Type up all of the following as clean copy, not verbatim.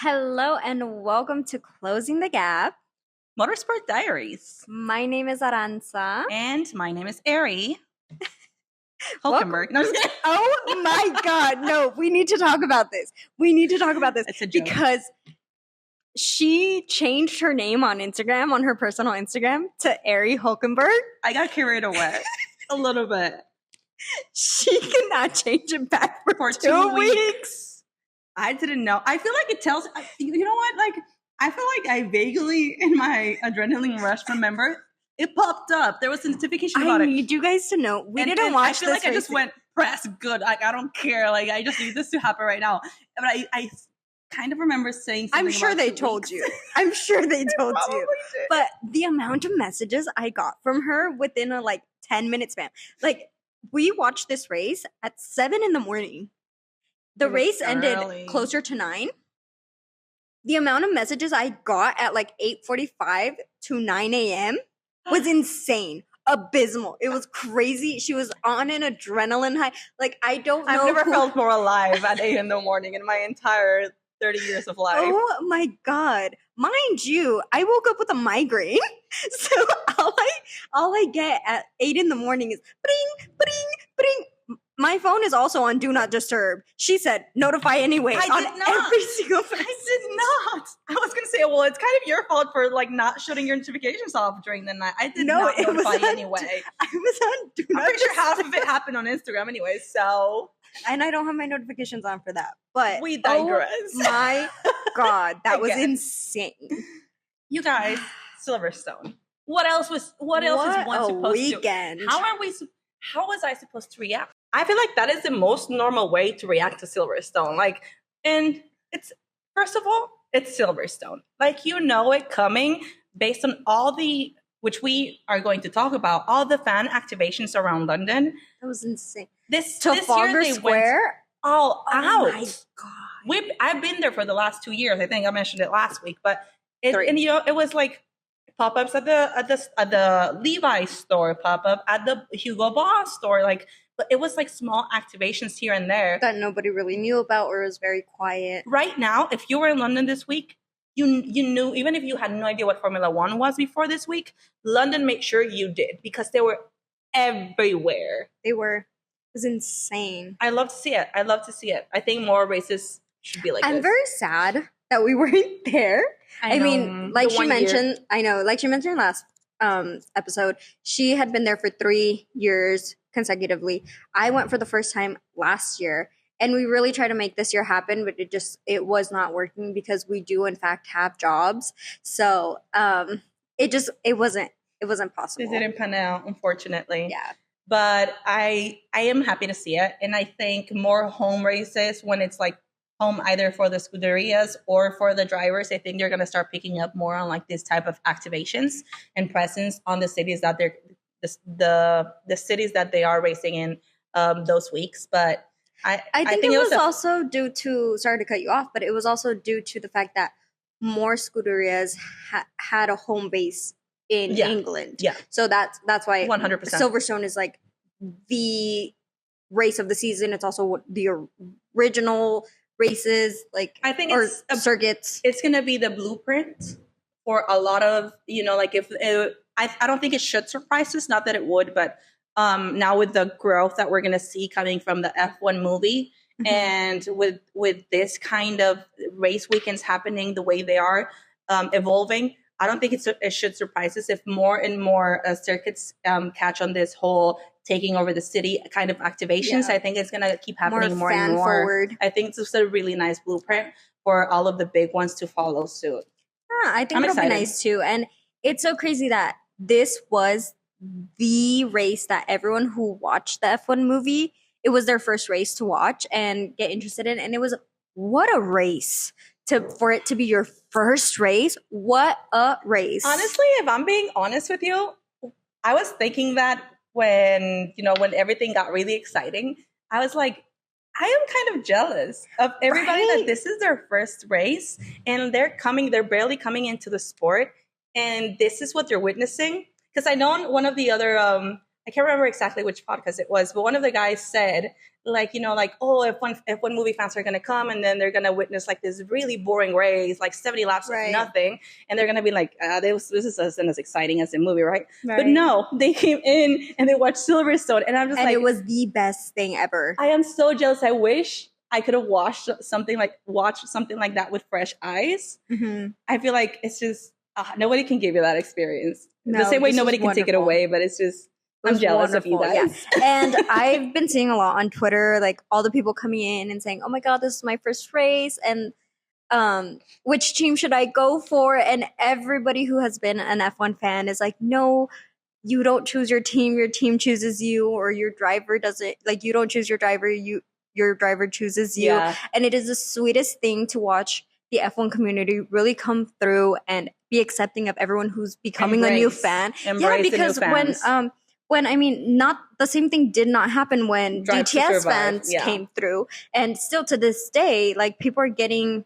Hello and welcome to Closing the Gap. Motorsport Diaries. My name is Aranza. And my name is Ari Hulkenberg. No, I'm just kidding. Oh my God. No, we need to talk about this. It's a joke. Because she changed her name on Instagram, on her personal Instagram, to Ari Hulkenberg. I got carried away a little bit. She cannot change it back for 2 weeks. I didn't know. I feel like it tells, you know what? Like, I feel like I vaguely, in my adrenaline rush, remember it popped up. There was a notification about I it. need you guys to know. We didn't watch this. I feel like I just went, press good. Like, I don't care. Like, I just need this to happen right now. But I kind of remember saying something I'm sure about they 2 told weeks. you. I'm sure they told you. Did. But the amount of messages I got from her within a 10-minute span. Like, we watched this race at 7 a.m. The race ended closer to 9. The amount of messages I got at 8:45 to 9 a.m. was insane. Abysmal. It was crazy. She was on an adrenaline high. I don't know. I've never felt more alive at 8 a.m. in my entire 30 years of life. Oh my God. Mind you, I woke up with a migraine. So all I get at 8 a.m. is bring, bring, bring. My phone is also on Do Not Disturb. She said, notify anyway. I did not. Every single I did not. I was going to say, well, it's kind of your fault for not shutting your notifications off during the night. I did not notify anyway. I was on Do Not I'm pretty sure half of it happened on Instagram anyway, so. And I don't have my notifications on for that. But we digress. Oh my God, that was insane. You guys, Silverstone. What else is one supposed weekend. to? How was I supposed to react? I feel like that is the most normal way to react to Silverstone. And it's, first of all, it's Silverstone. You know it coming based on which we are going to talk about, all the fan activations around London. That was insane. This Trafalgar year they Square? went all out. Oh my God. I've been there for the last 2 years. I think I mentioned it last week, but it was pop-ups at the Levi's store, pop-up at the Hugo Boss store, but it was small activations here and there that nobody really knew about or was very quiet. Right now, if you were in London this week, you knew, even if you had no idea what Formula One was before this week, London made sure you did because they were everywhere. It was insane. I love to see it. I think more races should be like this. I'm very sad that we weren't there. I mean, like she mentioned last episode, she had been there for 3 years consecutively. I went for the first time last year, and we really tried to make this year happen, but it was not working because we do in fact have jobs. So it wasn't possible. It didn't pan out, unfortunately. Yeah. But I am happy to see it, and I think more home races when it's home either for the scuderias or for the drivers, I think they're going to start picking up more on this type of activations and presence on the cities that they're the cities that they are racing in those weeks. But I think it was also due to, sorry to cut you off, but it was also due to the fact that more scuderias had a home base in England. Yeah. So that's why 100%. Silverstone is the race of the season. It's also the original races, I think circuits. It's going to be the blueprint for a lot of, I don't think it should surprise us, not that it would, but now with the growth that we're going to see coming from the F1 movie, mm-hmm. and with this kind of race weekends happening the way they are evolving, I don't think it should surprise us if more and more circuits catch on this whole taking over the city kind of activations. Yeah. I think it's going to keep happening more and more. Forward. I think it's just a really nice blueprint for all of the big ones to follow suit. Yeah, I think it'll be nice too. And it's so crazy that this was the race that everyone who watched the F1 movie, it was their first race to watch and get interested in. And it was, what a race for it to be your first race. What a race. Honestly, if I'm being honest with you, I was thinking that when everything got really exciting, I was like, I am kind of jealous of everybody that this is their first race and they're barely coming into the sport and this is what they're witnessing. Because I know one of the other, I can't remember exactly which podcast it was, but one of the guys said, like, you know, like, oh, F1 movie fans are going to come and then they're going to witness like this really boring race, like 70 laps of nothing. And they're going to be like, this isn't as exciting as the movie, right? But no, they came in and they watched Silverstone. And I'm just like, it was the best thing ever. I am so jealous. I wish I could have watched something like that with fresh eyes. Mm-hmm. I feel like it's just, nobody can give you that experience. No, the same way nobody can take it away, but it's just, I'm jealous of you guys. Yeah. And I've been seeing a lot on Twitter, like all the people coming in and saying, oh my God, this is my first race. And which team should I go for? And everybody who has been an F1 fan is like, no, you don't choose your team chooses you, or your driver doesn't, like, you don't choose your driver, your driver chooses you. Yeah. And it is the sweetest thing to watch the F1 community really come through and be accepting of everyone who's becoming a new fan. Yeah, because when I mean, not the same thing did not happen when DTS fans came through. And still to this day, like, people are getting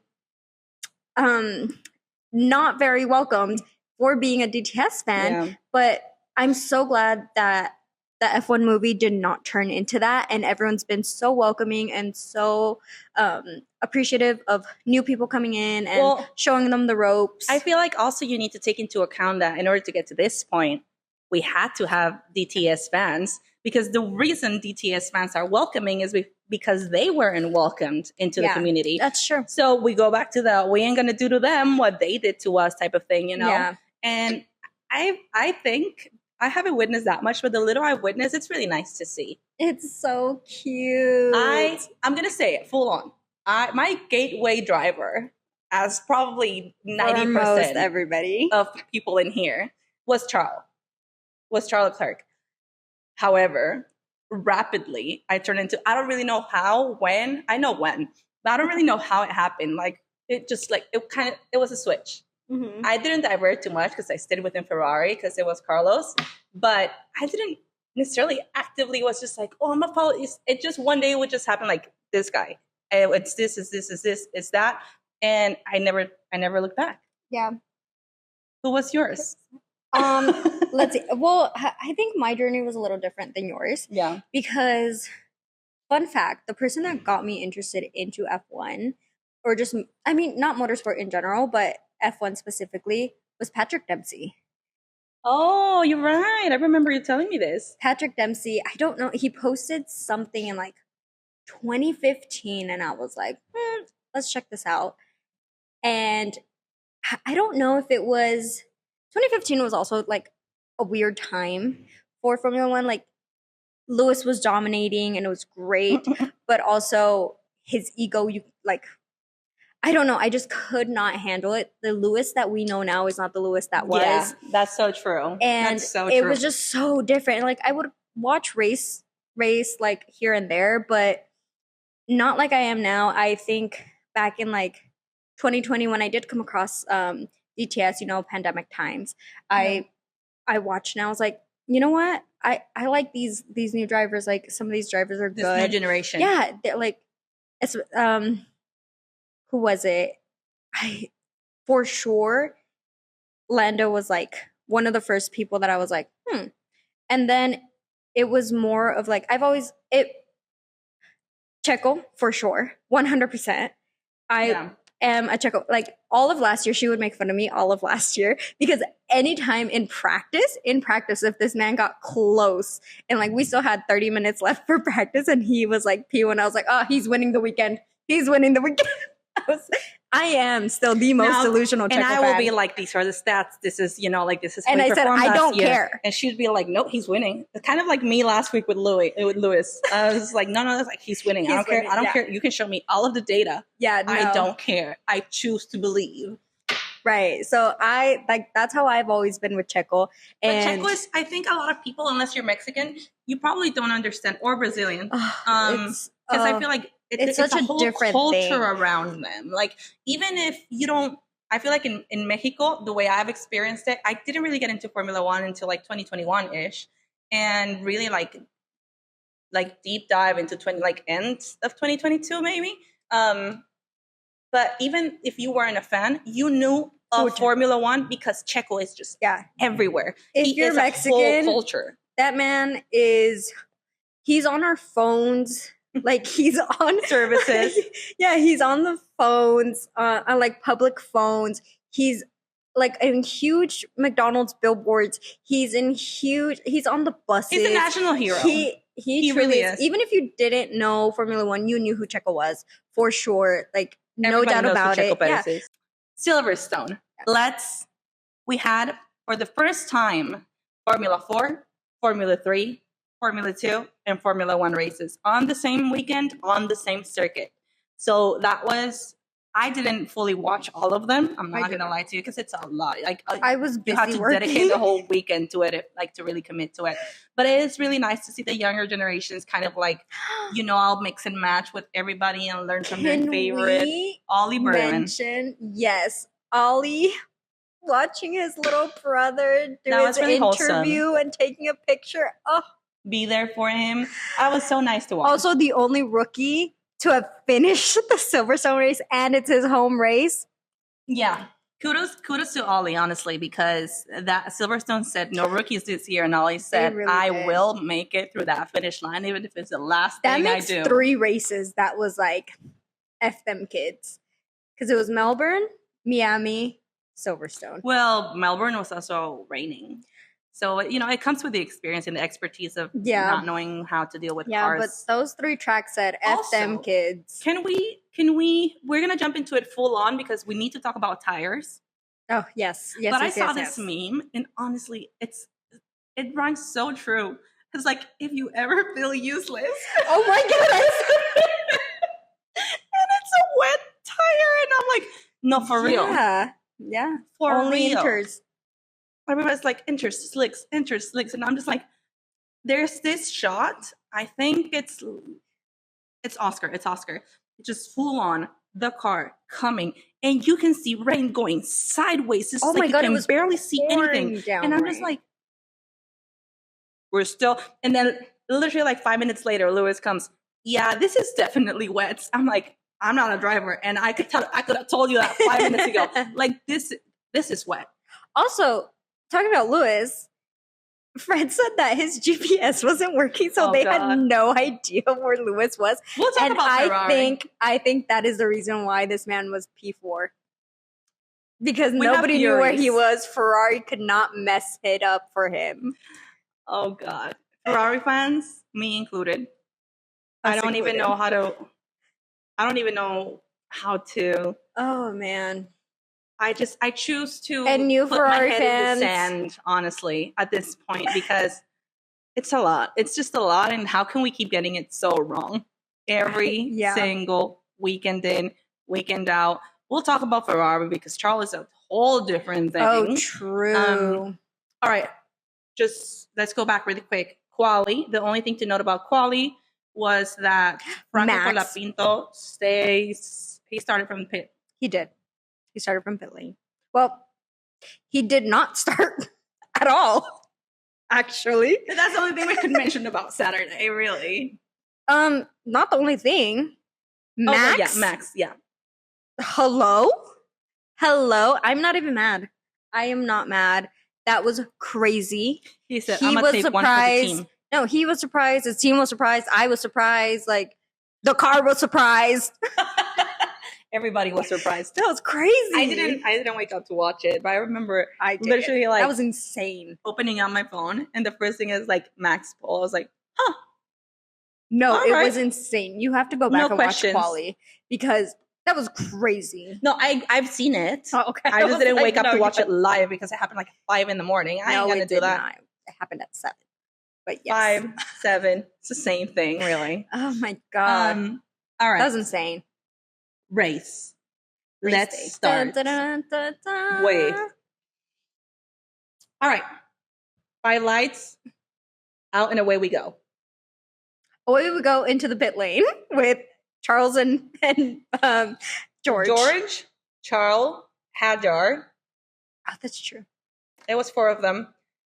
not very welcomed for being a DTS fan. Yeah. But I'm so glad that the F1 movie did not turn into that, and everyone's been so welcoming and so appreciative of new people coming in and showing them the ropes. I feel like also you need to take into account that in order to get to this point, we had to have DTS fans, because the reason DTS fans are welcoming is because they weren't welcomed into the community. That's true. So we go back to the we ain't gonna do to them what they did to us type of thing, you know? Yeah. And I think I haven't witnessed that much, but the little I've witnessed, it's really nice to see. It's so cute. I'm going to say it full on. My gateway driver, as probably 90% everybody of people in here, was Charles Leclerc. However, rapidly, I turned into, I don't really know how, when, I know when, but I don't really know how it happened. Like, it just like, it was a switch. Mm-hmm. I didn't divert too much because I stayed within Ferrari because it was Carlos, but I didn't necessarily actively was just like, oh, I'm gonna follow. It just one day would just happen like this guy. It's this, it's that, and I never looked back. Yeah. Who was yours? Let's see. Well, I think my journey was a little different than yours. Yeah. Because, fun fact, the person that got me interested into F1, or just, I mean, not motorsport in general, but F1 specifically, was Patrick Dempsey. Oh, you're right. I remember you telling me this. Patrick Dempsey, I don't know. He posted something in like 2015, and I was like, let's check this out. And I don't know if it was, 2015 was also like a weird time for Formula One. Like, Lewis was dominating and it was great, but also his ego, I don't know. I just could not handle it. The Lewis that we know now is not the Lewis that was. Yeah, that's so true. And it was just so different. Like, I would watch race like here and there, but not like I am now. I think back in like 2020 when I did come across DTS, you know, pandemic times, I watched and I was like, you know what? I like these new drivers. Like, some of these drivers are good. This new generation. Yeah, they're like, it's who was it? For sure, Lando was like one of the first people that I was like, And then it was more of like, Checo, for sure, 100%. I am a Checo. Like, all of last year, she would make fun of me all of last year, because anytime in practice, if this man got close and like we still had 30 minutes left for practice and he was like P1, I was like, oh, he's winning the weekend. I am still the most delusional Checo fan. And I will be like, these are the stats. This is, this is. And I said, I don't care. And she'd be like, no, he's winning. It's kind of like me last week with Lewis. I was like, no, it's like, he's winning. I don't care. I don't care. You can show me all of the data. Yeah, no. I don't care. I choose to believe. Right. So that's how I've always been with Checo. And but Checo is, I think a lot of people, unless you're Mexican, you probably don't understand, or Brazilian. Because I feel like it's such a whole different culture thing around them. Like, even if you don't, I feel like in Mexico, the way I've experienced it, I didn't really get into Formula One until like 2021-ish, and really like deep dive into end of 2022 maybe. But even if you weren't a fan, you knew of Formula One because Checo is just everywhere. If you're Mexican, culture. That man he's on our phones Like he's on services. Yeah, he's on the phones, on like public phones. He's like in huge McDonald's billboards. He's on the buses. He's a national hero. He truly really is. Even if you didn't know Formula One, you knew who Checo was for sure. Like no doubt about it. Yeah. Silverstone. We had for the first time Formula 4, Formula 3, Formula 2, and Formula 1 races on the same weekend, on the same circuit. So that was, I didn't fully watch all of them. I'm not going to lie to you because it's a lot. Like I was busy you have to working. dedicate the whole weekend to it, like to really commit to it. But it is really nice to see the younger generations kind of like, I'll mix and match with everybody and learn from their favorite. Ollie Berman. Yes, Ollie watching his little brother do his really interview wholesome. And taking a picture. Oh, be there for him. I was so nice to watch. Also, the only rookie to have finished the Silverstone race, and it's his home race. Yeah. Kudos to Ollie, honestly, because that Silverstone said no rookies this year, and Ollie said, really I will make it through that finish line, even if it's the last thing I do. 3 races that was like, F them kids. Because it was Melbourne, Miami, Silverstone. Well, Melbourne was also raining. So, it comes with the experience and the expertise of not knowing how to deal with cars. Yeah, but those 3 tracks said, F them kids. We're going to jump into it full on because we need to talk about tires. Oh, yes. But I saw this meme, and honestly, it rhymes so true. Because, like, if you ever feel useless. Oh, my goodness. And it's a wet tire, and I'm like, no, for real. Yeah. For only real. Inters. Everybody's like, enter slicks. And I'm just like, there's this shot. I think it's Oscar. It's just full on the car coming. And you can see rain going sideways. It's my God, you can barely see anything. And I'm just like, we're still. And then literally like 5 minutes later, Lewis comes, yeah, this is definitely wet. I'm like, I'm not a driver. And I could have told you that 5 minutes ago. Like, this is wet. Also, talking about Lewis, Fred said that his GPS wasn't working, so they had no idea where Lewis was. We'll talk about Ferrari. I think that is the reason why this man was P4. Because nobody knew where he was. Ferrari could not mess it up for him. Oh, God. Ferrari fans, me included. I don't even know how to. Oh, man. I choose to and new put Ferrari my head fans. in the sand, honestly, at this point, because it's a lot. It's just a lot, and how can we keep getting it so wrong? Every single weekend in, weekend out. We'll talk about Ferrari because Charles is a whole different thing. Oh, true. All right, just let's go back really quick. Quali. The only thing to note about Quali was that Franco Colapinto he started from the pit. He did. He started from pit lane. Well, he did not start at all, actually. That's the only thing we could mention about Saturday, really. Not the only thing. Max? Max, yeah. Hello? I'm not even mad. I am not mad. That was crazy. He said, I'm going to take one for the team. No, he was surprised. His team was surprised. I was surprised. Like, the car was surprised. Everybody was surprised. That was crazy. I didn't wake up to watch it, but I remember literally like that was insane. Opening on my phone, and the first thing is like Max Pole. I was like, huh. No, it was insane. You have to go back and watch Quali because that was crazy. No, I've seen it. Oh, okay. I just didn't wake up to watch it live because it happened like 5 a.m. I ain't gonna do that. Not. It happened at 7. But yes. 5, 7. It's the same thing, really. Oh my God. All right. That was insane. Race. Let's start. Wait. All right. 5 lights. Out and away we go. Away we go into the pit lane with Charles and George. George, Charles, Hadjar. Oh, that's true. It was 4 of them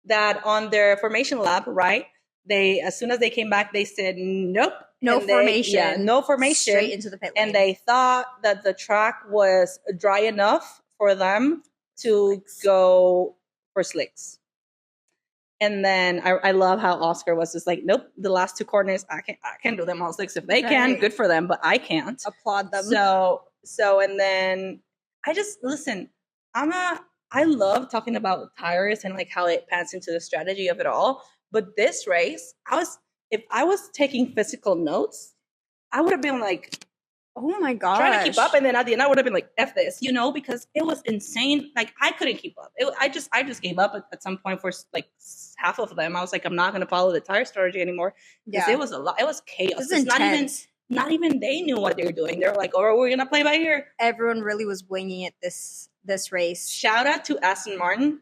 that on their formation lap, right? They, as soon as they came back, they said, nope. No formation. No formation. Straight into the pit lane. And they thought that the track was dry enough for them to go for slicks. And then I love how Oscar was just like, nope, the last 2 corners, I can't do them all 6. If they can, good for them, but I can't. Applaud them. So and then I just listen. I love talking about tires and like how it pans into the strategy of it all. But this race, if I was taking physical notes, I would have been like, oh my god, trying to keep up, and then at the end I would have been like, F this, because it was insane. Like I couldn't keep up. I just gave up at some point for like half of them. I was like, I'm not going to follow the tire strategy anymore because it was a lot. It was chaos. It's not even they knew what they were doing. They're like, oh, we're going to play by ear. Everyone really was winging it this race. Shout out to Aston Martin,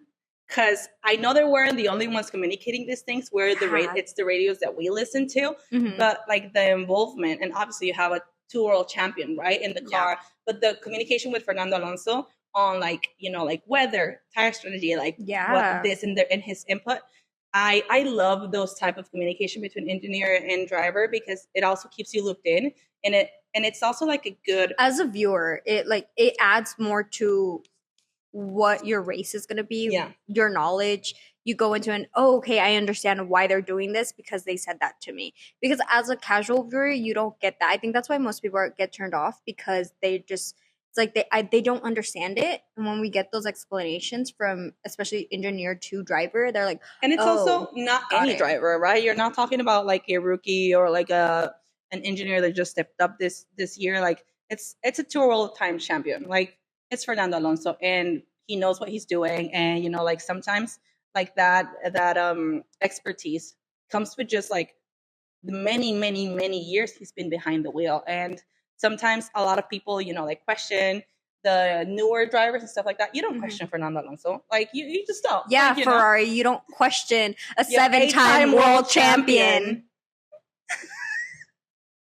because I know they weren't the only ones communicating these things. It's the radios that we listen to, but like the involvement, and obviously you have a 2 world champion, right, in the car, but the communication with Fernando Alonso on like weather, tire strategy, what this and his input. I love those type of communication between engineer and driver, because it also keeps you looped in, and it's also like a good, as a viewer, it adds more to what your race is going to be, your knowledge. You go into okay, I understand why they're doing this because they said that to me. Because as a casual viewer, you don't get that. I think that's why most people get turned off, because they just, it's like they don't understand it. And when we get those explanations from especially engineer to driver, they're like, and it's also not any driver, right? You're not talking about like a rookie or like an engineer that just stepped up this year. Like it's a 2 world time champion. Like it's Fernando Alonso, and he knows what he's doing. And like sometimes like that expertise comes with just like the many years he's been behind the wheel. And sometimes a lot of people like question the newer drivers and stuff like that. You don't question Fernando Alonso. Like you just don't. Yeah, like, Ferrari, you don't question a 7-time world champion.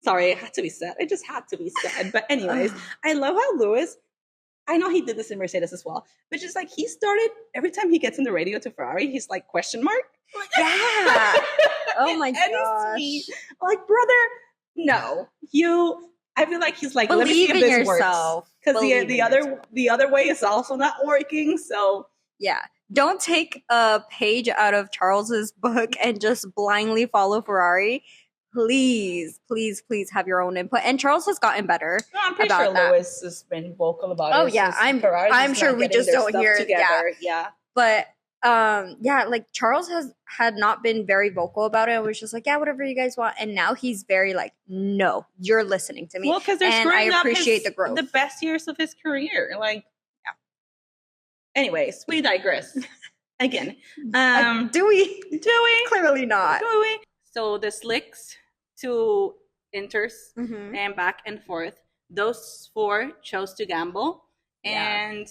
Sorry, it had to be said. It just had to be said. But anyways, I love how Lewis, I know he did this in Mercedes as well, but just like he started, every time he gets in the radio to Ferrari, he's like, question mark? Yeah. Oh my gosh. Like, brother, no. I feel like he's like, believe let me see if this yourself. Because the other way is also not working. So yeah. Don't take a page out of Charles's book and just blindly follow Ferrari. Please have your own input. And Charles has gotten better. No, I'm pretty sure Lewis has been vocal about it. Oh yeah, I'm sure we just don't hear it. Yeah. But like Charles had not been very vocal about it. It was just like, yeah, whatever you guys want. And now he's very like, no, you're listening to me. Well, because I appreciate the growth. The best years of his career. Like, yeah. Anyways, we digress. Again. Do we? Clearly not. Do we? So the slicks to inters and back and forth, those 4 chose to gamble. And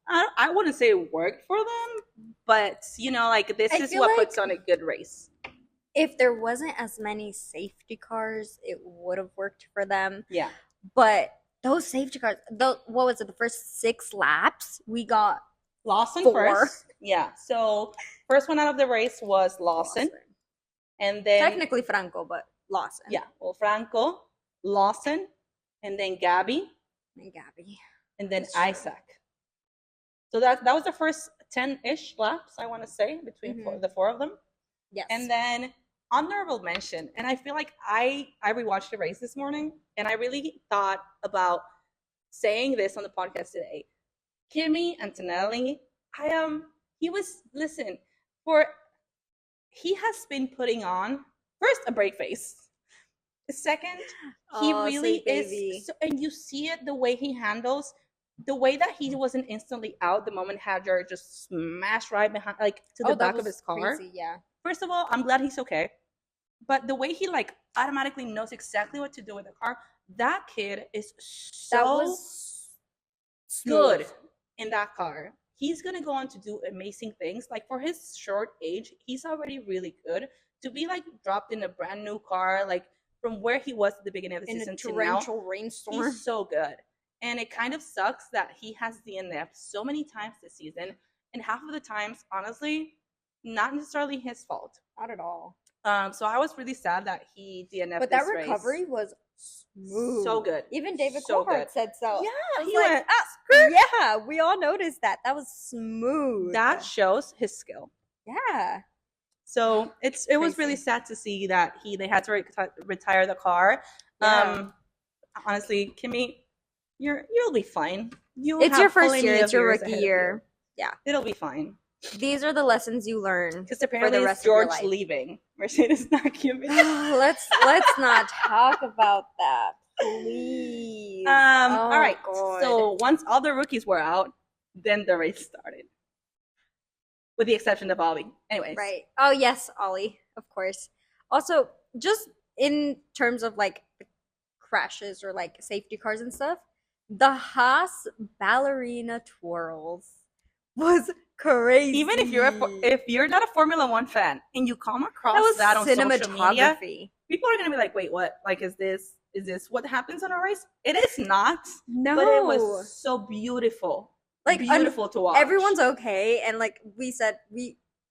I wouldn't say it worked for them, but like this is what puts on a good race. If there wasn't as many safety cars, it would have worked for them. Yeah. But those safety cars, what was it, the first 6 laps, we got Lawson 4. First. Yeah. So first one out of the race was Lawson. And then technically Franco, but Lawson. Yeah. Well, Franco, Lawson, and then Gabby. And then Isaac. So that was the first 10-ish laps, I want to say, between the 4 of them. Yes. And then honorable mention, and I feel like I rewatched the race this morning, and I really thought about saying this on the podcast today. Kimi Antonelli, he has been putting on, first, a brake face. Second, he really is, and you see it, the way he handles, the way that he wasn't instantly out the moment Hadjar just smashed right behind, like to the back of his car. Crazy, yeah. First of all, I'm glad he's okay. But the way he like automatically knows exactly what to do with the car, that kid is so good in that car. He's going to go on to do amazing things. Like for his short age, he's already really good. To be like dropped in a brand new car, like from where he was at the beginning of the season to now, in a torrential rainstorm. He's so good. And it kind of sucks that he has DNF so many times this season. And half of the times, honestly, not necessarily his fault. Not at all. So I was really sad that he DNF'd But that recovery was smooth. So good. Even David Coulthard said so. Yeah, he went, yeah, we all noticed that. That was smooth. That shows his skill. Yeah. So it was really sad to see that they had to retire the car. Yeah. Honestly, Kimmy, you'll be fine. It's your first year. It's your rookie year. Yeah, it'll be fine. These are the lessons you learn. Because apparently it's George leaving. Mercedes not giving. let's not talk about that, please. All right. God. So once all the rookies were out, then the race started. With the exception of Ollie. Anyways. Right. Oh yes, Ollie, of course. Also, just in terms of like crashes or like safety cars and stuff, the Haas ballerina twirls was crazy. Even if you're not a Formula One fan and you come across that on social media, people are gonna be like, "Wait, what? Like, is this what happens on a race?" It is not. No, but it was so beautiful, like beautiful to watch. Everyone's okay, and like we said,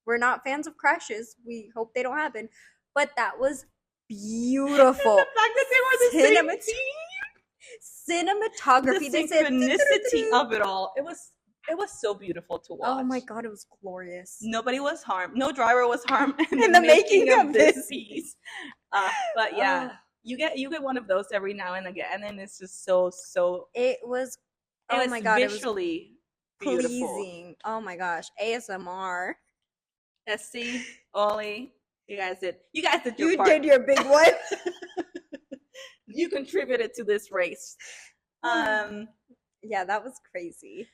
we're not fans of crashes. We hope they don't happen, but that was beautiful. The fact that they were the same team. Cinematography, the synchronicity of it all. It was so beautiful to watch. Oh my god, it was glorious. Nobody was harmed. No driver was harmed in the making of this piece. But yeah, you get one of those every now and again, and it's just so. It was. Oh my god, visually it was pleasing. Oh my gosh, ASMR. SC, Ollie, you guys did your you part. You did your big one. You contributed to this race. Yeah, that was crazy.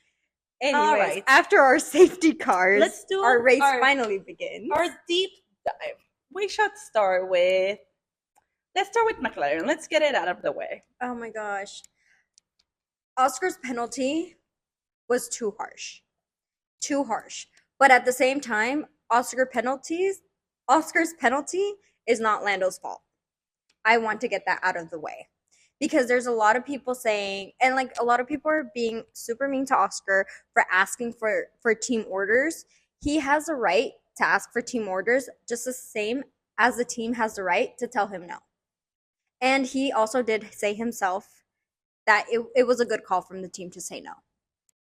Anyways, right. After our safety cars, let's do our race finally begins. Our deep dive. We should start with McLaren. Let's get it out of the way. Oh my gosh. Oscar's penalty was too harsh. Too harsh. But at the same time, Oscar's penalty is not Lando's fault. I want to get that out of the way. Because there's a lot of people saying, and like a lot of people are being super mean to Oscar for asking for team orders. He has a right to ask for team orders just the same as the team has the right to tell him no. And he also did say himself that it was a good call from the team to say no.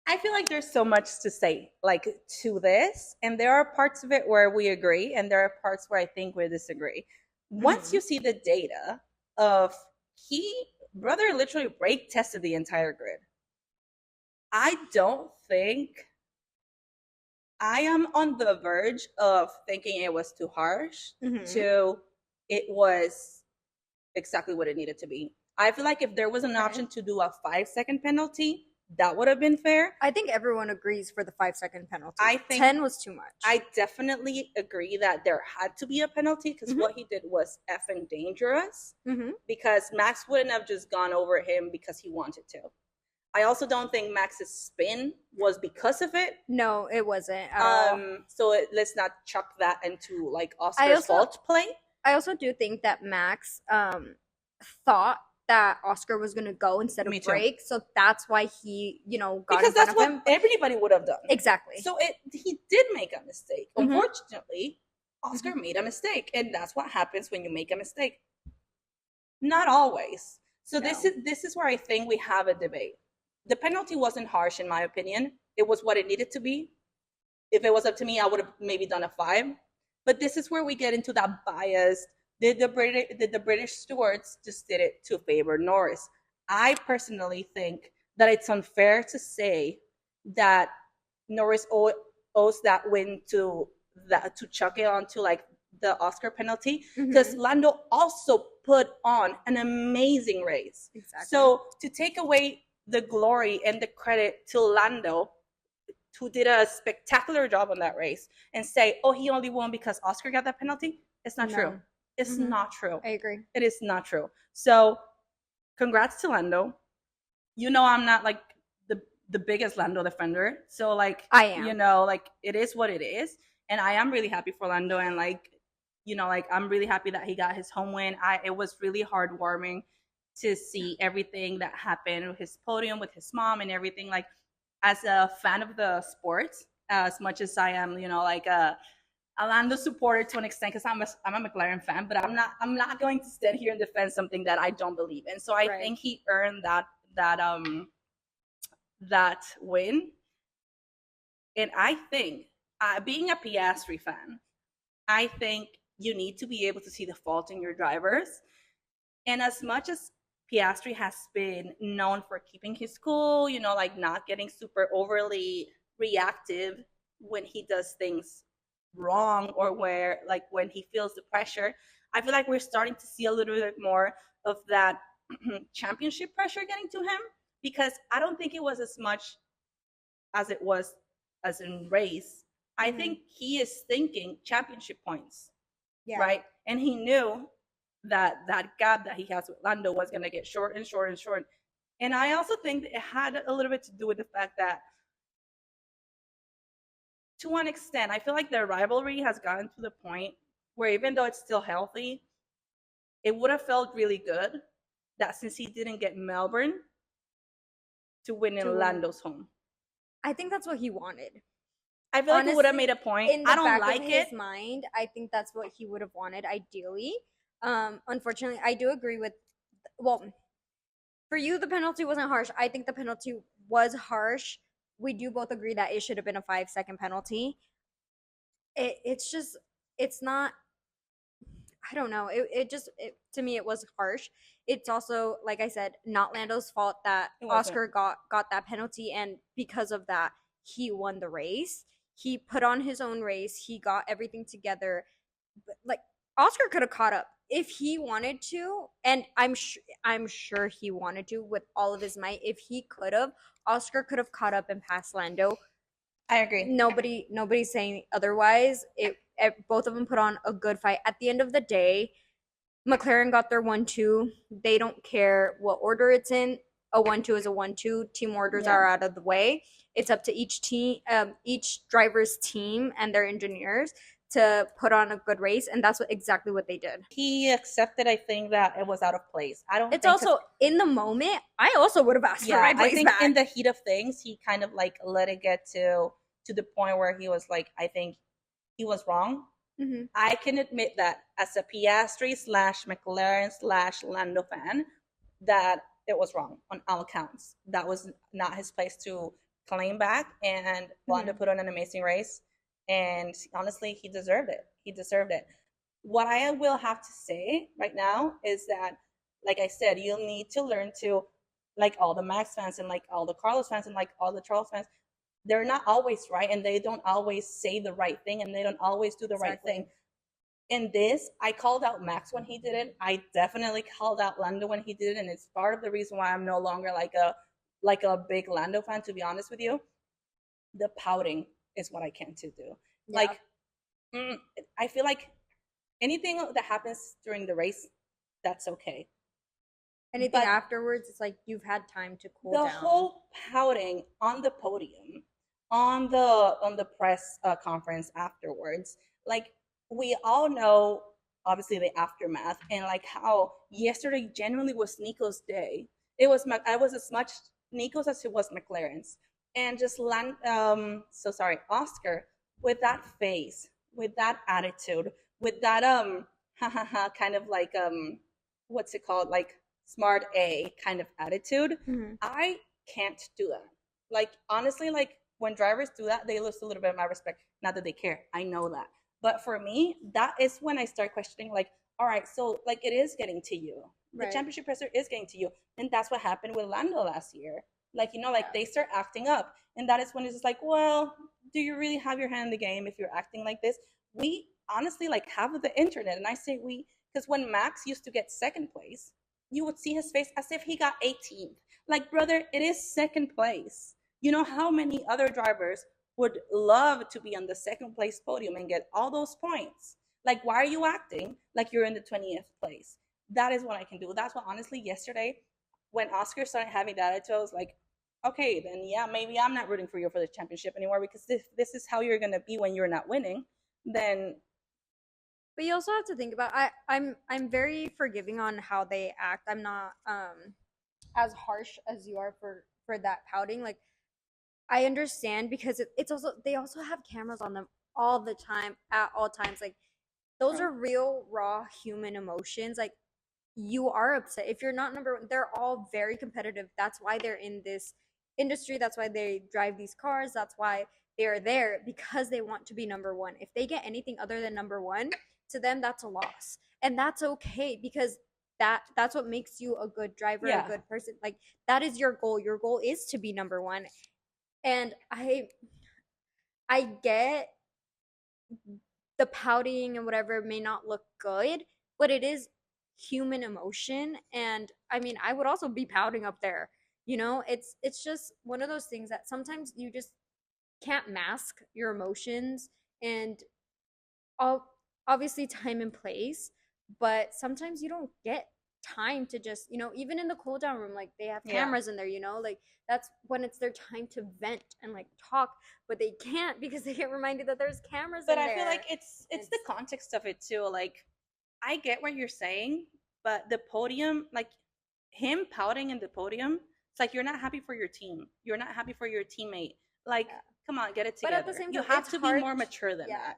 I feel like there's so much to say like to this, and there are parts of it where we agree, and there are parts where I think we disagree. Once you see the data of brother literally brake tested the entire grid. I don't think I am on the verge of thinking it was too harsh to it was exactly what it needed to be. I feel like if there was an option to do a 5-second penalty, that would have been fair. I think everyone agrees for the 5-second penalty. I think 10 was too much. I definitely agree that there had to be a penalty because what he did was effing dangerous. Because Max wouldn't have just gone over him because he wanted to. I also don't think Max's spin was because of it. No, it wasn't at all. So let's not chuck that into like Oscar's fault play. I also do think that Max thought that Oscar was going to go instead of brake. So that's why he, got because that's what everybody would have done. Exactly. So he did make a mistake. Unfortunately, Oscar made a mistake. And that's what happens when you make a mistake. Not always. So this is where I think we have a debate. The penalty wasn't harsh, in my opinion. It was what it needed to be. If it was up to me, I would have maybe done a 5. But this is where we get into that bias. Did the British stewards just did it to favor Norris? I personally think that it's unfair to say that Norris owes that win to chuck it onto like the Oscar penalty because Lando also put on an amazing race. Exactly. So to take away the glory and the credit to Lando, who did a spectacular job on that race, and say, "Oh, he only won because Oscar got that penalty," it's not true. It's not true. I agree. It is not true. So, congrats to Lando. I'm not like the biggest Lando defender. So, like, I am. Like it is what it is, and I am really happy for Lando, and like, I'm really happy that he got his home win. It was really heartwarming to see everything that happened with his podium, with his mom, and everything. Like, as a fan of the sport, as much as I am, like a Lando supporter to an extent, because I'm a McLaren fan, but I'm not going to stand here and defend something that I don't believe in. So I think he earned that win. And I think being a Piastri fan, I think you need to be able to see the fault in your drivers. And as much as Piastri has been known for keeping his cool, like not getting super overly reactive when he does things wrong or when he feels the pressure, I feel like we're starting to see a little bit more of that championship pressure getting to him, because I don't think it was as much as it was as in race. I think he is thinking championship points, right? And he knew that gap that he has with Lando was going to get short and short and short. And I also think that it had a little bit to do with the fact that, to one extent, I feel like their rivalry has gotten to the point where, even though it's still healthy, it would have felt really good that since he didn't get Melbourne, to win in Lando's home. I think that's what he wanted. I feel like it would have made a point. In the back of his mind, I think that's what he would have wanted, ideally. Unfortunately, I do agree with, well, for you, the penalty wasn't harsh. I think the penalty was harsh. We do both agree that it should have been a 5-second penalty. It's just, it's not, I don't know. To me, it was harsh. It's also, like I said, not Lando's fault that Oscar got that penalty. And because of that, he won the race. He put on his own race. He got everything together. But, like, Oscar could have caught up if he wanted to, and I'm sure he wanted to with all of his might. If he could have, Oscar could have caught up and passed Lando. I agree. Nobody's saying otherwise. Both of them put on a good fight. At the end of the day, McLaren got their 1-2. They don't care what order it's in. A 1-2 is a 1-2. Team orders are out of the way. It's up to each driver's team and their engineers to put on a good race, and that's exactly what they did. He accepted, I think, that it was out of place. It's also in the moment. I also would have asked for my place back. In the heat of things, he kind of like let it get to the point where he was like, I think he was wrong. Mm-hmm. I can admit that as a Piastri / McLaren / Lando fan, that it was wrong on all accounts. That was not his place to claim back, and Lando put on an amazing race. And honestly, he deserved it. What I will have to say right now is that, like I said, you'll need to learn to, like all the Max fans and like all the Carlos fans and like all the Charles fans, they're not always right, and they don't always say the right thing, and they don't always do the right thing. In this, I called out Max when he did it. I definitely called out Lando when he did it, and it's part of the reason why I'm no longer like a big Lando fan, to be honest with you. The pouting is what I can't do. Yeah. Like, I feel like anything that happens during the race, that's okay. Anything afterwards, it's like you've had time to cool down. The whole pouting on the podium, on the press conference afterwards, like, we all know, obviously, the aftermath, and like how yesterday genuinely was Nico's day. I was as much Nico's as it was McLaren's, and just Oscar, with that face, with that attitude, with that kind of like what's it called, like smart A kind of attitude. I can't do that. Like, honestly, like when drivers do that, they lose a little bit of my respect. Not that they care, I know that, but for me, that is when I start questioning, like, all right, so like it is getting to you. The championship pressure is getting to you, and that's what happened with Lando last year. Like, they start acting up, and that is when it's just like, well, do you really have your hand in the game if you're acting like this? We honestly like have the internet, and I say we, because when Max used to get second place, you would see his face as if he got 18th. Like, brother, it is second place. You know how many other drivers would love to be on the second place podium and get all those points? Like, why are you acting like you're in the 20th place? That is what I can do. That's what, honestly, yesterday, when Oscar started having that attitude, I was like, okay, then yeah, maybe I'm not rooting for you for the championship anymore, because if this is how you're going to be when you're not winning, then. But you also have to think about, I'm very forgiving on how they act. I'm not as harsh as you are for that pouting. Like, I understand, because it's also, they also have cameras on them all the time, at all times. Like, those are real, raw human emotions. Like, you are upset if you're not number one. They're all very competitive. That's why they're in this industry. That's why they drive these cars. That's why they are there, because they want to be number one. If they get anything other than number one, to them that's a loss. And that's okay, because that's what makes you a good driver, a good person. Like, that is your goal. Your goal is to be number one. And I get the pouting and whatever may not look good, but it is human emotion. And I mean, I would also be pouting up there. It's just one of those things that sometimes you just can't mask your emotions, and obviously time and place, but sometimes you don't get time to just, even in the cool down room, like they have cameras in there, like that's when it's their time to vent and like talk, but they can't because they get reminded that there's cameras in there. But I feel like it's the context of it too. Like, I get what you're saying, but the podium, like him pouting in the podium, it's like, you're not happy for your team. You're not happy for your teammate. Like, come on, get it together. But at the same time, you have to be more mature than that.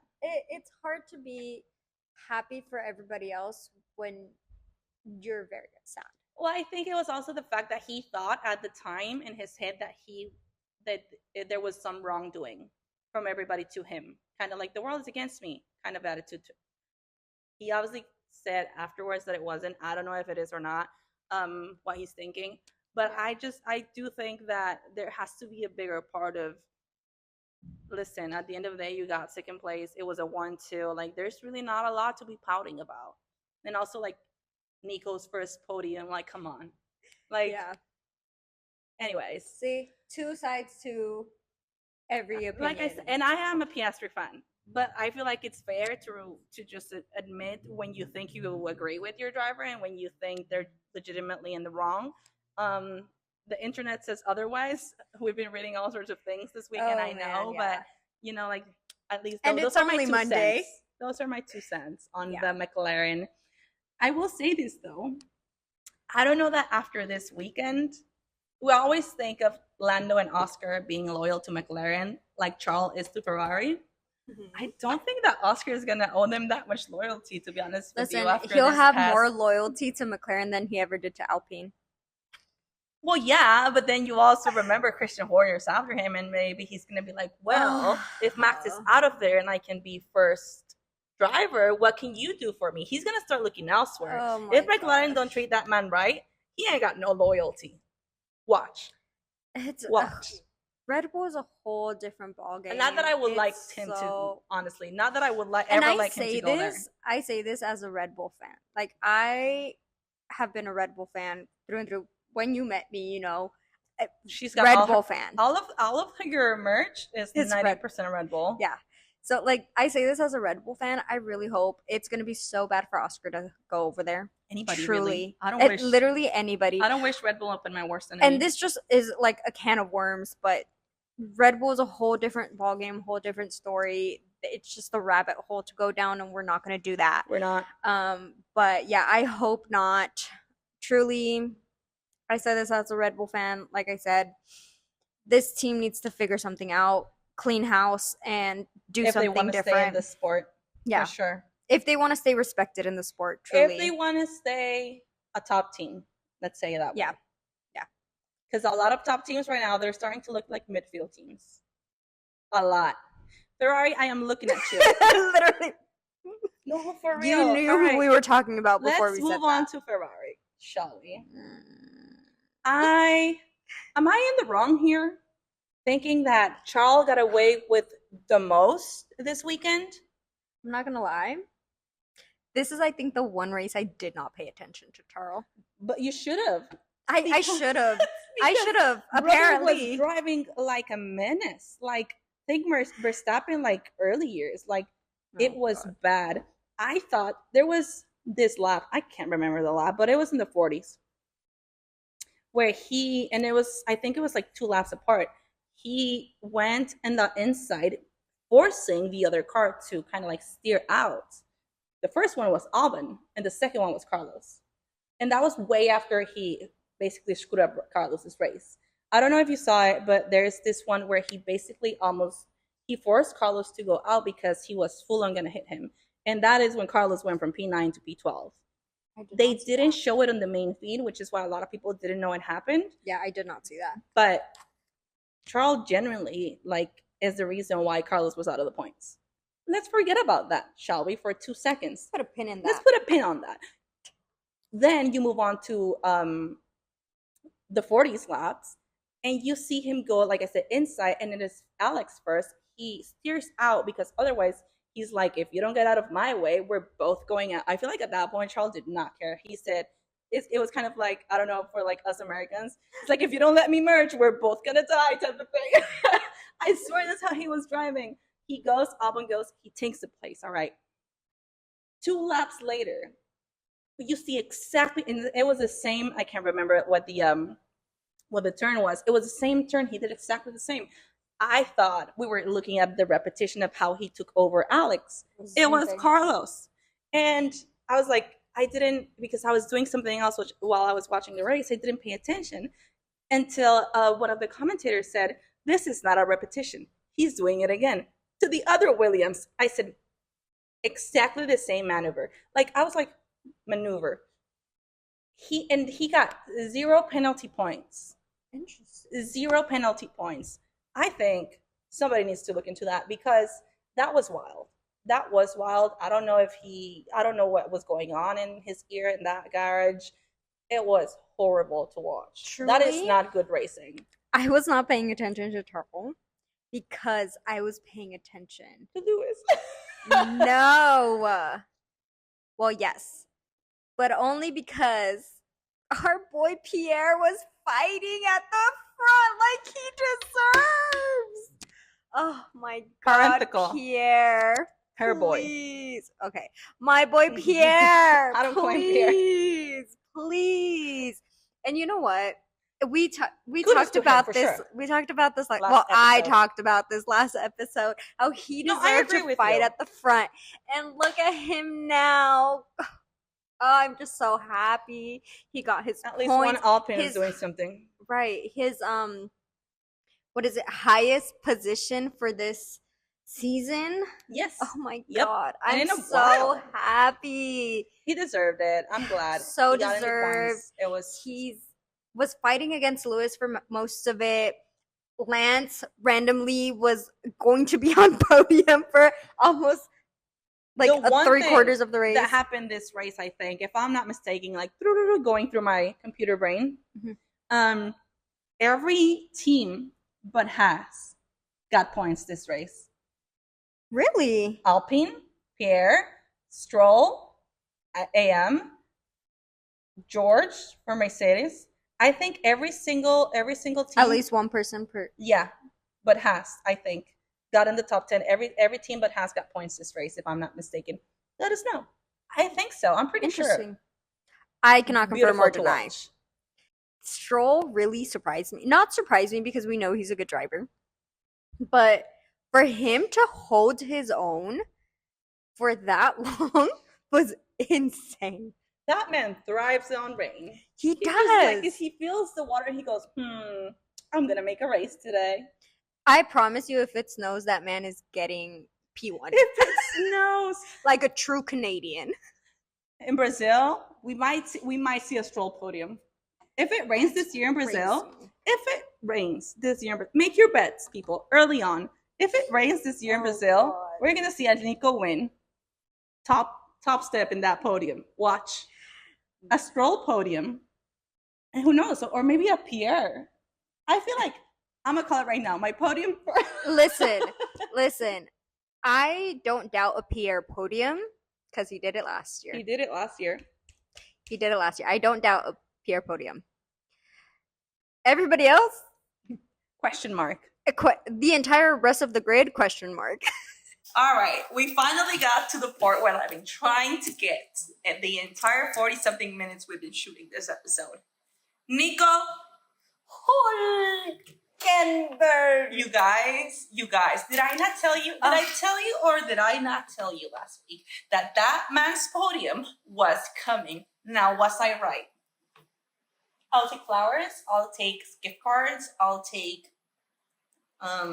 It's hard to be happy for everybody else when you're very sad. Well, I think it was also the fact that he thought at the time in his head that there was some wrongdoing from everybody to him. Kind of like, the world is against me kind of attitude. He obviously said afterwards that it wasn't. I don't know if it is or not, what he's thinking. But I do think that there has to be a bigger part of, listen, at the end of the day, you got second place. It was a 1-2. Like, there's really not a lot to be pouting about. And also, like, NICO's first podium. Like, come on. Like, anyways. See, two sides to every opinion. Like I said, and I am a Piastri fan, but I feel like it's fair to just admit when you think you agree with your driver and when you think they're legitimately in the wrong. The internet says otherwise. We've been reading all sorts of things this weekend, I know, but like, at least those are my 2 cents. Those are my 2 cents on the McLaren. I will say this though, I don't know that after this weekend, we always think of Lando and Oscar being loyal to McLaren like Charles is to Ferrari. I don't think that Oscar is gonna owe them that much loyalty, to be honest with you. He'll have more loyalty to McLaren than he ever did to Alpine. Well, yeah, but then you also remember Christian Horner's after him, and maybe he's going to be like, well, if Max is out of there and I can be first driver, what can you do for me? He's going to start looking elsewhere. If McLaren don't treat that man right, he ain't got no loyalty. Watch. Watch. Red Bull is a whole different ballgame. And not that I would like him to, honestly. Not that I would ever like him to go there. I say this as a Red Bull fan. Like, I have been a Red Bull fan through and through. When you met me, she's got Red Bull fan. All of your merch is 90% Red Bull. Yeah. So, like, I say this as a Red Bull fan. I really hope it's going to be so bad for Oscar to go over there. Anybody, truly. Really. I don't wish literally anybody. I don't wish Red Bull up in my worst enemy. And this just is like a can of worms, but Red Bull is a whole different ballgame, whole different story. It's just a rabbit hole to go down, and we're not going to do that. We're not. But yeah, I hope not. Truly, I said this as a Red Bull fan. Like I said, this team needs to figure something out, clean house, and do something different. If they want to stay in the sport, for sure. If they want to stay respected in the sport, truly. If they want to stay a top team, let's say that way. Yeah. Because a lot of top teams right now, they're starting to look like midfield teams. A lot. Ferrari, I am looking at you. Literally. No, for real. You knew who we were talking about before we said that. Let's move on to Ferrari, shall we? Am I in the wrong here? Thinking that Charles got away with the most this weekend? I'm not going to lie. This is, I think, the one race I did not pay attention to Charles. But you should have. I should have. I should have. Apparently, was driving like a menace. Like, think Verstappen like early years. Like, it was bad. I thought there was this lap. I can't remember the lap, but it was in the 40s where I think it was like 2 laps apart. He went in the inside, forcing the other car to kind of like steer out. The first one was Albon, and the second one was Carlos. And that was way after he basically screwed up Carlos's race. I don't know if you saw it, but there's this one where he basically he forced Carlos to go out because he was full on going to hit him. And that is when Carlos went from P9 to P12. They didn't show it on the main feed, which is why a lot of people didn't know it happened. Yeah, I did not see that. But Charles genuinely is the reason why Carlos was out of the points. Let's forget about that, shall we, for 2 seconds? Put a pin in that. Let's put a pin on that. Then you move on to the 40s laps, and you see him go, like I said, inside, and it is Alex first. He steers out because otherwise he's like, if you don't get out of my way, we're both going out. I feel like at that point, Charles did not care. He said, it was kind of like, I don't know, for like us Americans, it's like, if you don't let me merge, we're both gonna die type of thing. I swear that's how he was driving. He goes, Albon goes, he takes the place. All right. 2 laps later, you see exactly, and it was the same. I can't remember what the turn was. It was the same turn. He did exactly the same. I thought we were looking at the repetition of how he took over Alex. It was Carlos, and I was like, I didn't, because I was doing something else while I was watching the race. I didn't pay attention until one of the commentators said, "This is not a repetition. He's doing it again." To the other Williams, I said, exactly the same maneuver. Like, I was like, maneuver. He got 0 penalty points. Interesting. 0 penalty points. I think somebody needs to look into that, because that was wild. That was wild. I don't know what was going on in his ear in that garage. It was horrible to watch. Truly? That is not good racing. I was not paying attention to Turtle because I was paying attention to Lewis. No. Well, yes. But only because our boy Pierre was fighting at the front like he deserves. Oh my God, Parenthetical. Pierre. Her please. Boy. Okay. My boy Pierre. I don't blame Pierre. Please. And you know what? We talked about this. Sure. We talked about this I talked about this last episode. How he deserved to fight at the front, and look at him now. Oh, I'm just so happy he got his at least one Alpine is doing something right. His what is it? Highest position for this season. Yes. Oh my God. I'm so happy. He deserved it. I'm glad. So deserved. It was. Was fighting against Lewis for most of it. Lance randomly was going to be on podium for almost like 3/4 of the race. That happened this race, I think, if I'm not mistaken, like going through my computer brain. Mm-hmm. Every team but Haas got points this race. Really? Alpine, Pierre, Stroll, AM, George for Mercedes. I think every single team, at least one person per. Yeah, but Haas, I think, got in the top 10. Every team but Haas got points this race, if I'm not mistaken. Let us know. I think so. I'm pretty sure. I cannot confirm or deny. Stroll really surprised me. Not surprised me because we know he's a good driver, but for him to hold his own for that long was insane. That man thrives on rain. He does. He feels the water and he goes, I'm going to make a race today. I promise you, if it snows, that man is getting P1. If it snows. Like a true Canadian. In Brazil, we might see a Stroll podium. If it rains this year in Brazil, make your bets, people, early on. If it rains this year in Brazil, we're going to see a NICO win. Top step in that podium. Watch. A Stroll podium. And who knows? Or maybe a Pierre. I feel like I'm going to call it right now. My podium. Listen. I don't doubt a Pierre podium because he did it last year. He did it last year. I don't doubt a Pierre podium. Everybody else? Question mark. The entire rest of the grid? Question mark. All right, we finally got to the part where I've been trying to get at the entire 40-something minutes we've been shooting this episode. NICO Hülkenberg. You guys, did I not tell you? Did I tell you or did I not tell you last week that man's podium was coming? Now, was I right? I'll take flowers. I'll take gift cards. I'll take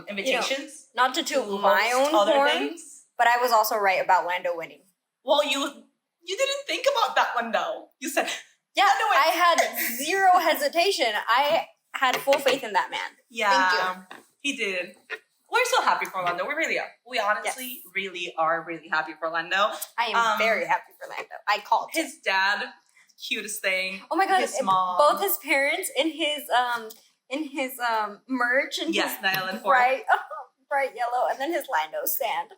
invitations. Not to toot my own horn, but I was also right about Lando winning. Well, you didn't think about that one though. You said, yeah, I had zero hesitation. I had full faith in that man. Yeah, he did. We're so happy for Lando. We really are. We honestly really are really happy for Lando. I am very happy for Lando. I called his dad, cutest thing. Oh my god, his mom. Both his parents in his merch and his bright yellow, and then his Lando stand.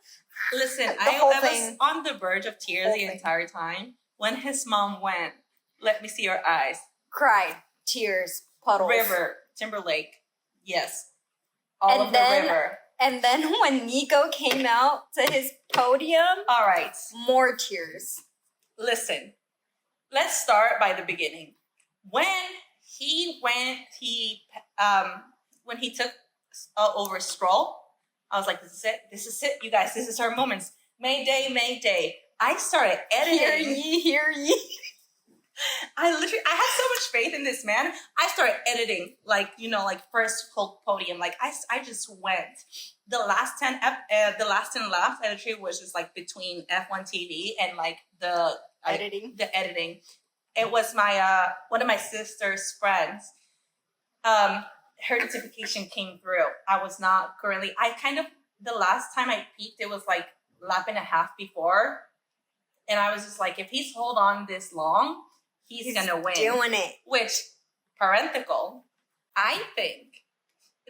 Listen, I was on the verge of tears the entire time when his mom went, "Let me see your eyes." Cried, tears, puddles. River, Timberlake, yes. All of the river. And then when NICO came out to his podium, all right, more tears. Listen, let's start by the beginning. When he took over Stroll, I was like, this is it, you guys, this is our moments. Mayday. I started editing. Hear ye. I had so much faith in this man. I started editing, first whole podium. Like I just went. The last 10 laps actually was just like between F1 TV and like the editing. It was my one of my sister's friends. Her notification came through. I was not currently. The last time I peeked, it was like lap and a half before, and I was just like, if he's hold on this long, he's gonna win. Doing it. Which, parenthetical, I think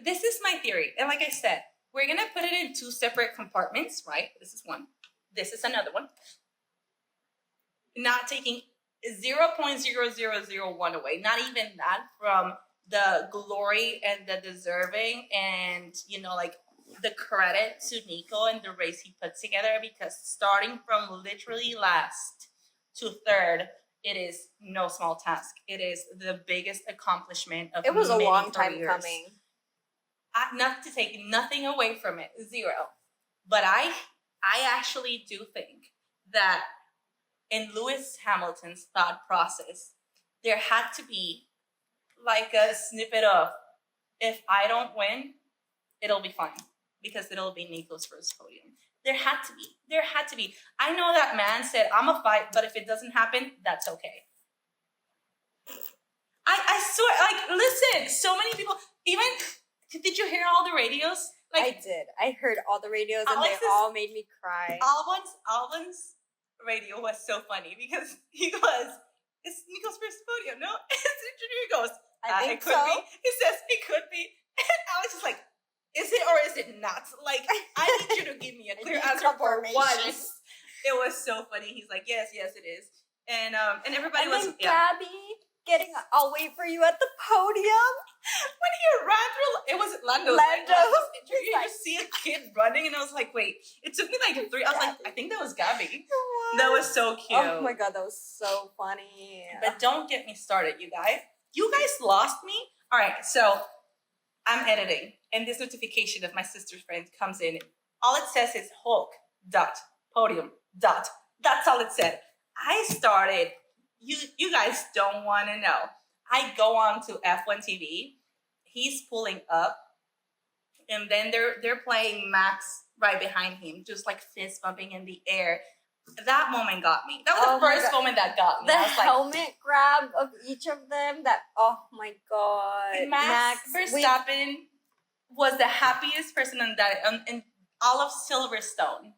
this is my theory, and like I said, we're gonna put it in 2 separate compartments, right? This is one. This is another one. Not taking 0.0001 away, not even that, from the glory and the deserving and, the credit to NICO and the race he put together, because starting from literally last to third, it is no small task. It is the biggest accomplishment of many careers. It was a long time coming. Not to take nothing away from it, 0. But I actually do think that in Lewis Hamilton's thought process, there had to be like a snippet of, if I don't win, it'll be fine, because it'll be NICO's first podium. There had to be. I know that man said, I'm a fight, but if it doesn't happen, that's okay. I swear, listen, so many people, even, did you hear all the radios? I did. I heard all the radios, and they all made me cry. Albon's radio was so funny, because he goes, it's NICO's first podium, no? He goes, I think it could be. He says, it could be. And I was just like, is it or is it not? Like, I need you to give me a clear answer for once. It was so funny. He's like, yes, it is. And everybody was. And then Gabby getting, I'll wait for you at the podium. When he ran through, it was Lando's interview. You see a kid running, and I was like, wait. It took me like 3. I was like, I think that was Gabby. That was so cute. Oh my god, that was so funny. But don't get me started, you guys. You guys lost me. All right, so I'm editing, and this notification of my sister's friend comes in. All it says is Hulk, podium, That's all it said. I started, you guys don't want to know. I go on to F1 TV. He's pulling up, and then they're playing Max right behind him, just like fist bumping in the air. That moment got me. That was the first moment that got me. The helmet grab of each of them. Oh my god! Max Verstappen was the happiest person in all of Silverstone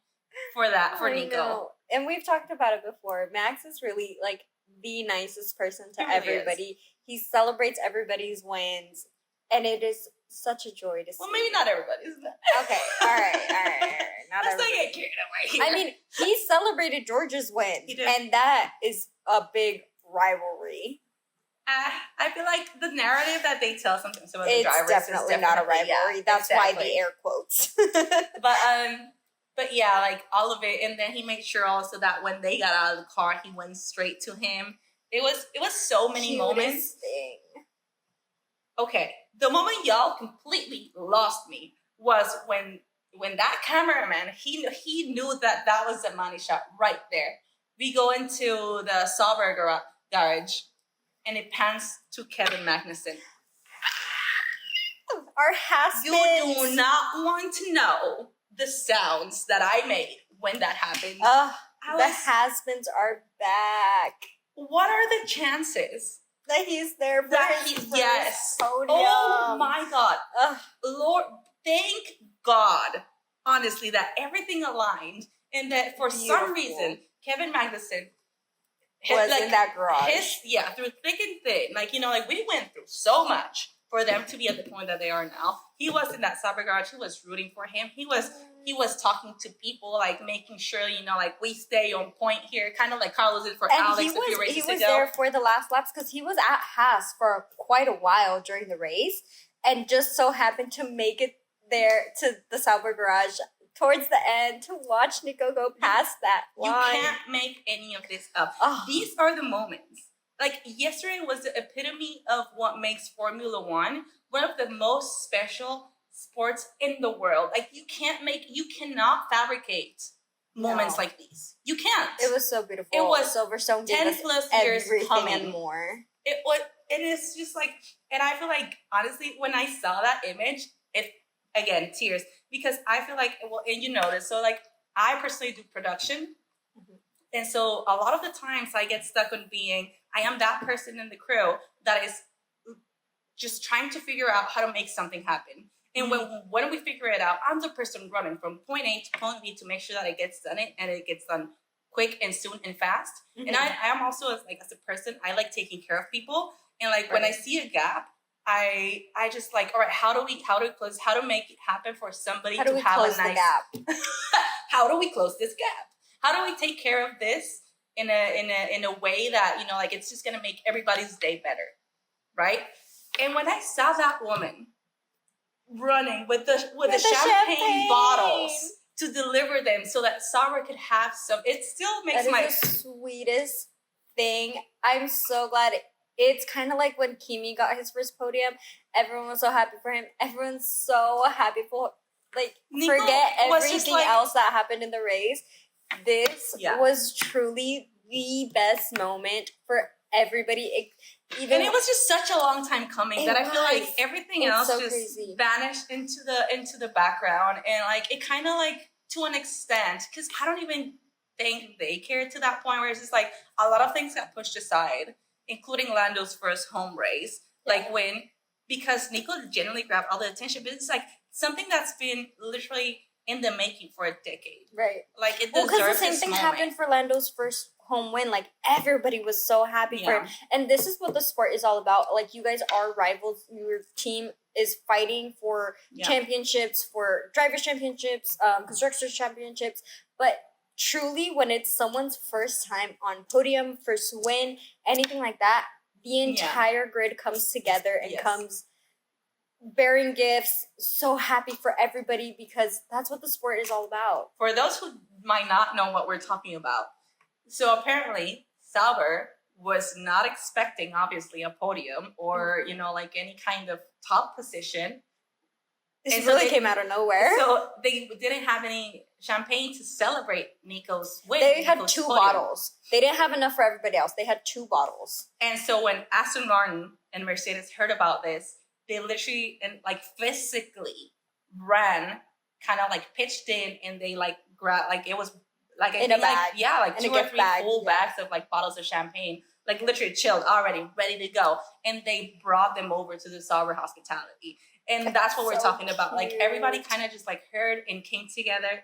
for NICO. And we've talked about it before. Max is really like the nicest person to everybody. He celebrates everybody's wins, and it is such a joy to see. Well, maybe not everybody's. Okay, all right. Let's not get carried away here. I mean, he celebrated George's win, and that is a big rivalry. I feel like the narrative that they tell sometimes about the drivers is definitely not a rivalry. That's why the air quotes. But yeah, like all of it, and then he made sure also that when they got out of the car, he went straight to him. It was so many moments. Thing. Okay, the moment y'all completely lost me was when that cameraman, he knew that was the money shot right there. We go into the Sauber garage, and it pans to Kevin Magnussen. Our Haspins. You do not want to know the sounds that I made when that happened. The Haspins are back. What are the chances that he's there for his first podium. Oh my God. Lord, thank God, honestly, that everything aligned and that for some reason, Kevin Magnussen was in that garage. Through thick and thin. Like, you know, like we went through so much for them to be at the point that they are now. He was in that Sauber garage. He was rooting for him. He was talking to people, like making sure, you know, like we stay on point here, kind of like Carlos did for Alex a few races ago. He was there for the last laps because he was at Haas for quite a while during the race and just so happened to make it there to the Sauber garage towards the end to watch Nico go past that line. You can't make any of this up. These are the moments. Like, yesterday was the epitome of what makes Formula One one of the most special sports in the world. Like, you cannot fabricate moments like these. You can't. It was so beautiful. It was Silverstone 10 plus years coming. And more. It is just like, and I feel like, honestly, when I saw that image, again, tears, because I feel like, well, and you know this, so like, I personally do production, and so a lot of the times I get stuck on I am that person in the crew that is just trying to figure out how to make something happen. And when we figure it out, I'm the person running from point A to point B to make sure that it gets done and it gets done quick and soon and fast. And I am also as a person, I like taking care of people. And like when I see a gap, I just like, all right, how do we close, how to make it happen for somebody to have a nice gap? How do we close this gap? How do we take care of this in a way that, you know, like it's just gonna make everybody's day better, right? And when I saw that woman running with the champagne bottles to deliver them so that Sauber could have some, it still makes the sweetest thing. I'm so glad. It's kind of like when Kimi got his first podium. Everyone was so happy for him. Everyone's so happy for, like, Nico forget everything else that happened in the race. This was truly the best moment for everybody. And it was just such a long time coming that I feel like everything else just vanished into the background, and like it kind of like to an extent, because I don't even think they cared to that point where it's just like a lot of things got pushed aside, including Lando's first home race, because Nico generally grabbed all the attention, but it's like something that's been literally in the making for a decade. Right. Like it deserves because the same thing happened for Lando's first home win. Like everybody was so happy for him. And this is what the sport is all about. Like you guys are rivals. Your team is fighting for championships, for drivers' championships, constructors' championships. But truly, when it's someone's first time on podium, first win, anything like that, the entire grid comes together and comes bearing gifts, so happy for everybody because that's what the sport is all about. For those who might not know what we're talking about, so apparently Sauber was not expecting, obviously, a podium or, you know, like any kind of top position. This really came out of nowhere. So they didn't have any champagne to celebrate Nico's win. They had two bottles. They didn't have enough for everybody else. They had two bottles. And so when Aston Martin and Mercedes heard about this, they literally and like physically ran, kind of like pitched in, and they like grabbed, like it was like in a bag, like 2 or 3 full bags of like bottles of champagne, like literally chilled, already ready to go, and they brought them over to the Sauber hospitality, and that's what we're talking about. Like everybody kind of just like heard and came together.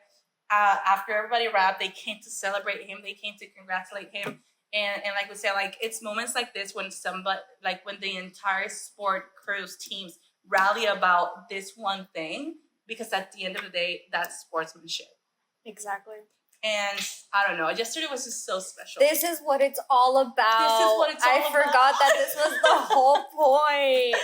After everybody wrapped, they came to celebrate him. They came to congratulate him. And like we said, like it's moments like this when when the entire sport crews teams rally about this one thing, because at the end of the day, that's sportsmanship. Exactly. And I don't know, yesterday was just so special. This is what it's all about. I forgot that this was the whole point.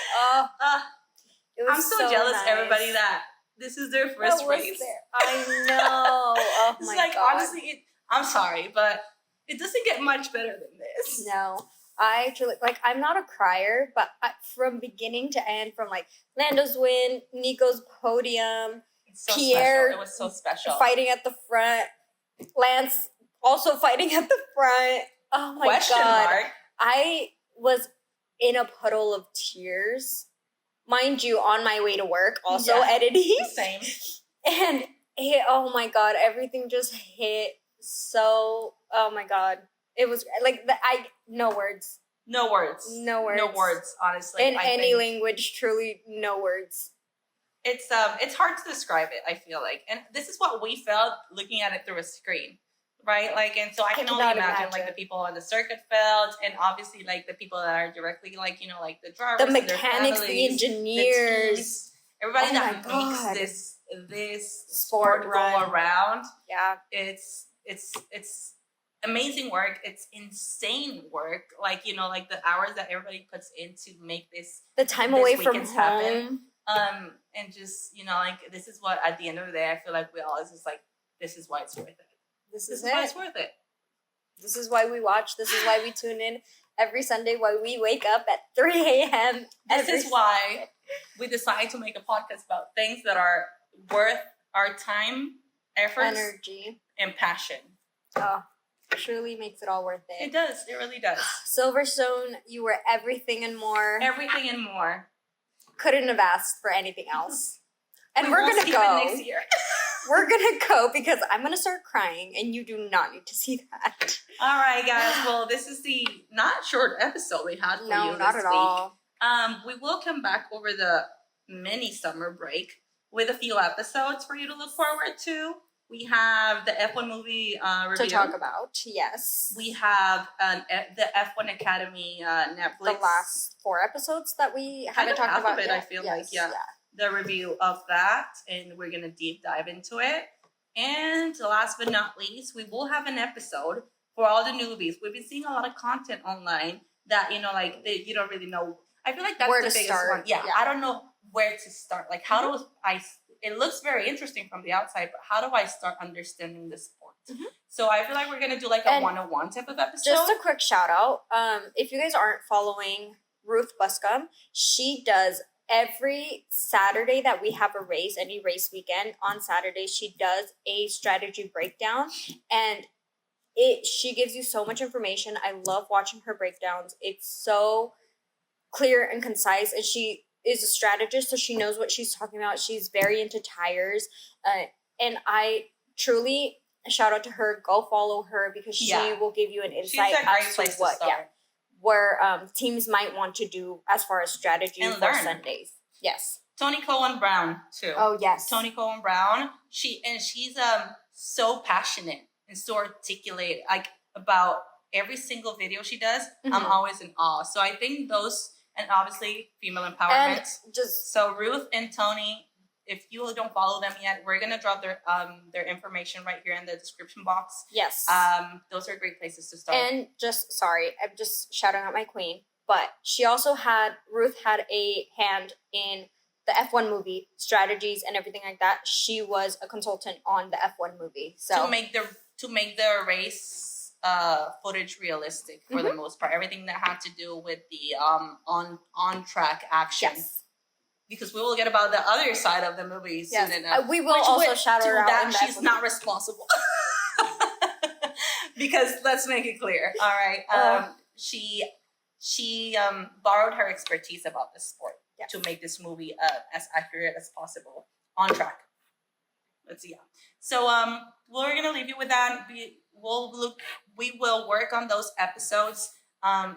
I'm so jealous, nice. Everybody, that this is their first race. I know. Oh it's my like, God. Honestly, I'm sorry, but it doesn't get much better than this. No, I truly, like, I'm not a crier, but from beginning to end, from like Lando's win, Nico's podium, Pierre, it was so special, fighting at the front, Lance also fighting at the front. Oh my God. I was in a puddle of tears, mind you, on my way to work, also editing. Same. And oh my God, everything just hit so, oh my God. It was like, no words. No words. No words. No words, honestly. In any language, truly no words. It's hard to describe it, I feel like. And this is what we felt looking at it through a screen. Right? Like, and so I can only imagine like the people on the circuit felt, and obviously like the people that are directly like, you know, like the drivers, the mechanics, the engineers, the teams, everybody that makes this sport go around. Yeah. It's amazing work. It's insane work. Like, you know, like the hours that everybody puts in to make the time away from home happen. And just, you know, like this is what at the end of the day I feel like we all is just like, this is why it's worth it. This is why it's worth it. This is why we watch. This is why we tune in every Sunday. Why we wake up at 3 a.m. This is why we decide to make a podcast about things that are worth our time, efforts, energy, and passion. Oh, truly makes it all worth it. It does. It really does. Silverstone, you were everything and more. Everything and more. Couldn't have asked for anything else. And we're gonna go next year. We're gonna go because I'm gonna start crying, and you do not need to see that. All right, guys. Well, this is the not short episode we had for you this week. No, not at all. We will come back over the mini summer break with a few episodes for you to look forward to. We have the F1 movie review to talk about. Yes, we have the F1 Academy Netflix. The last 4 episodes that we haven't talked about yet. I feel like the review of that, and we're gonna deep dive into it. And last but not least, we will have an episode for all the newbies. We've been seeing a lot of content online that, you know, like you don't really know. I feel like that's where the biggest one. Yeah, I don't know where to start. Like, how do I? It looks very interesting from the outside, but how do I start understanding the sport? So I feel like we're gonna do like a 101 type of episode. Just a quick shout out. If you guys aren't following Ruth Buscom, she does. Every Saturday that we have a race, any race weekend, on Saturday, she does a strategy breakdown, and she gives you so much information. I love watching her breakdowns. It's so clear and concise, and she is a strategist, so she knows what she's talking about. She's very into tires, and I truly shout out to her. Go follow her because she will give you an insight as to what. Where teams might want to do as far as strategy for Sundays. Yes. Toni Cohen-Brown too. Oh yes. Toni Cohen-Brown. She's so passionate and so articulate, like about every single video she does. I'm always in awe. So I think those, and obviously female empowerment. So Ruth and Toni, if you don't follow them yet, we're gonna drop their information right here in the description box. Yes. Those are great places to start. And I'm just shouting out my queen, but Ruth had a hand in the F1 movie strategies and everything like that. She was a consultant on the F1 movie, so to make the race footage realistic for the most part, everything that had to do with the on track action. Yes. Because we will get about the other side of the movie soon enough. We will also shout her out. That she's not responsible. Because let's make it clear. All right. She borrowed her expertise about this sport to make this movie as accurate as possible, on track. Let's see. So we're gonna leave you with that. We will work on those episodes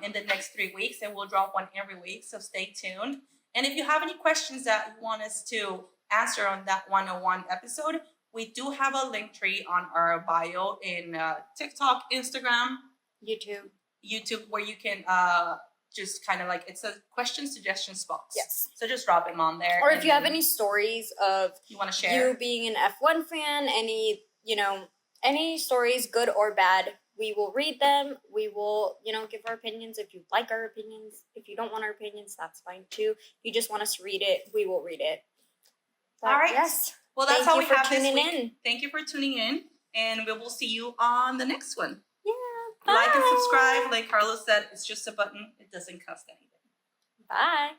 in the next 3 weeks, and we'll drop one every week. So stay tuned. And if you have any questions that you want us to answer on that 101 episode, we do have a link tree on our bio in TikTok, Instagram, YouTube, where you can just kind of like, it's a question suggestions box. Yes. So just drop them on there. Or if you have any stories of you want to share, you being an F1 fan, any stories, good or bad, we will read them. We will, give our opinions. If you like our opinions, if you don't want our opinions, that's fine too. If you just want us to read it, we will read it. But all right. Yes. Well, that's how we have this week. Thank you for tuning in, and we will see you on the next one. Yeah. Bye. Like and subscribe. Like Carlos said, it's just a button. It doesn't cost anything. Bye.